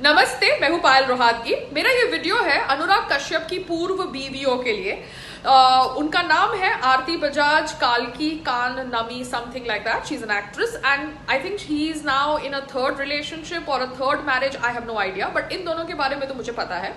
नमस्ते, मैं हूं पायल रोहातगी। मेरा ये वीडियो है अनुराग कश्यप की पूर्व बीवियों के लिए। उनका नाम है आरती बजाज, काल्की कान नमी, something like that. She is an actress and I think she is now in a third relationship और a third marriage. I have no idea, but इन दोनों के बारे में तो मुझे पता है।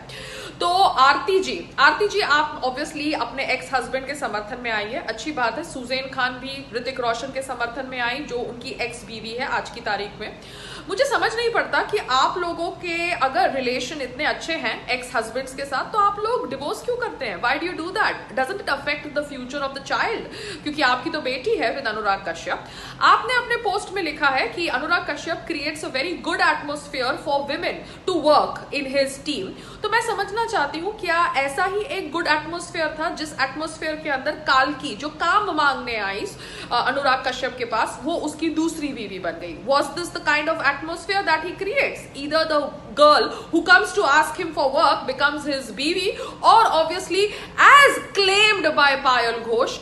तो आरती जी आप ऑब्वियसली अपने एक्स हस्बैंड के समर्थन में आई है, अच्छी बात है। सुजैन खान भी ऋतिक रोशन के समर्थन में आई, जो उनकी एक्स बीवी है आज की तारीख में। मुझे समझ नहीं पड़ता कि आप लोगों के अगर रिलेशन इतने अच्छे हैं एक्स हस्बैंड्स के साथ, तो आप लोग डिवोर्स क्यों करते हैं? Why do you do that? Doesn't it affect the future of the child? क्योंकि आपकी तो बेटी है विद अनुराग कश्यप। आपने अपने पोस्ट में लिखा है कि Anurag Kashyap creates a very good atmosphere for women to work in his team. तो मैं समझना चाहती हूँ, क्या ऐसा ही एक गुड एटमोस्फेयर था जिस एटमोस्फेयर के अंदर काल्की, जो काम मांगने आई अनुराग कश्यप के पास, वो उसकी दूसरी बीवी बन गई? Was this the kind of atmosphere that he creates? Either the girl who comes to ask him for work becomes his BV, or obviously, as claimed by Payal Ghosh,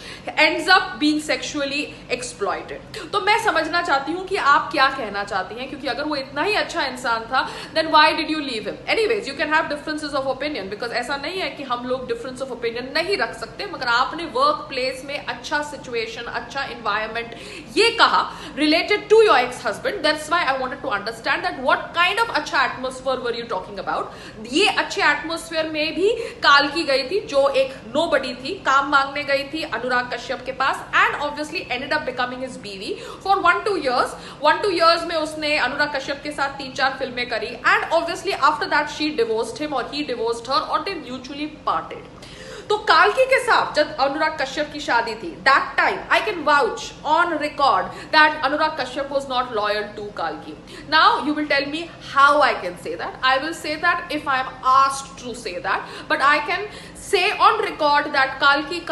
ends up being sexually exploited. तो मैं समझना चाहती हूँ कि आप क्या कहना चाहती हैं, क्योंकि अगर वो इतना ही अच्छा इंसान था, then why did you leave him? Anyways, you can have differences of opinion, because ऐसा नहीं है कि हम लोग difference of opinion नहीं रख सकते, मगर आपने वर्क प्लेस में अच्छा सिचुएशन, अच्छा इन्वायरमेंट ये कहा related to your ex-husband. That's why I wanted to understand that what kind of अच्छा atmosphere were you talking about? ये अच्छे atmosphere में भी काल्की गई थी, जो एक nobody थी, काम मांगने गई थी अनुराग कश्यप के पास, and obviously ended up becoming his बीवी for 1-2 years. 1-2 years में उसने अनुराग कश्यप के साथ 3-4 फिल्में करी, and obviously after that she divorced him or he divorced her or they mutually parted. तो काल्की के साथ जब अनुराग कश्यप की शादी थी, that time I can vouch on record that Anurag Kashyap was not loyal to काल्की. Now you will tell me how I can say that. I will say that if I am asked to say that, but I can say on record that काल्की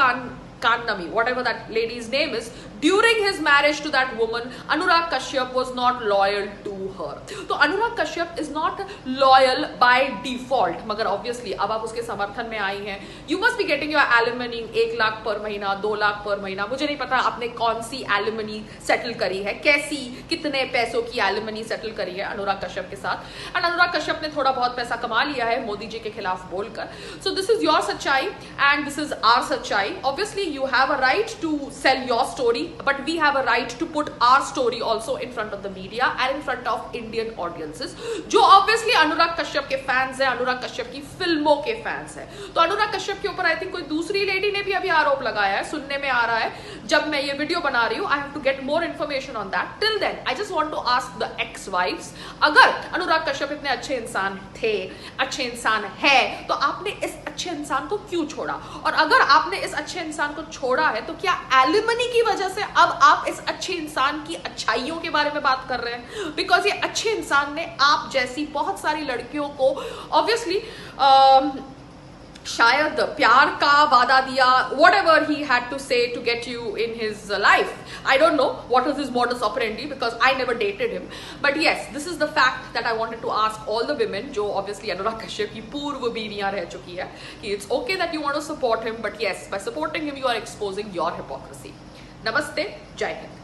Kannami, whatever that lady's name is, during his marriage to that woman, Anurag Kashyap was not loyal to her. तो Anurag Kashyap is not loyal by default, मगर obviously अब आप उसके समर्थन में आई हैं. You must be getting your alimony 1 lakh पर महीना, 2 लाख पर महीना. मुझे नहीं पता आपने कौन सी एलिमनी सेटल करी है, कैसी, कितने पैसों की एलिमनी सेटल करी है अनुराग कश्यप के साथ. एंड अनुराग कश्यप ने थोड़ा बहुत पैसा कमा लिया है मोदी जी के खिलाफ बोलकर. सो दिस इज योर सच्चाई एंड दिस इज आर सच्चाई. Obviously you have a right to sell your story, but we have a right to put our story also in front of the media and in front of Indian audiences, जो obviously Anurag Kashyap के fans हैं, अनुराग कश्यप की फिल्मों के fans हैं. तो अनुराग कश्यप के ऊपर आई थिंक कोई दूसरी लेडी ने भी अभी आरोप लगाया है, सुनने में आ रहा है. जब मैं ये वीडियो बना रही हूँ, I have to get more information on that. Till then I just want to ask the ex wives, अगर अनुराग कश्यप इतने अच्छे इंसान थे, अच्छे इंसान है, तो आपने इस अच्छे इंसान को क्यों छोड़ा? और अगर आपने इस अच्छे इंसान को छोड़ा है, तो क्या एलिमनी की वजह से अब आप इस अच्छे इंसान की अच्छाइयों के बारे में बात कर रहे हैं? बिकॉज ये अच्छे इंसान ने आप जैसी बहुत सारी लड़कियों को ऑब्वियसली शायद प्यार का वादा दिया, whatever he had to say to get you in his life. I don't know what was his modus operandi because I never dated him. But yes, this is the fact that I wanted to ask all the women, जो obviously Anurag Kashyap की पूर्व बीवियां रह चुकी है, कि it's okay that you want to support him, but yes, by supporting him you are exposing your hypocrisy. नमस्ते, जय हिंद.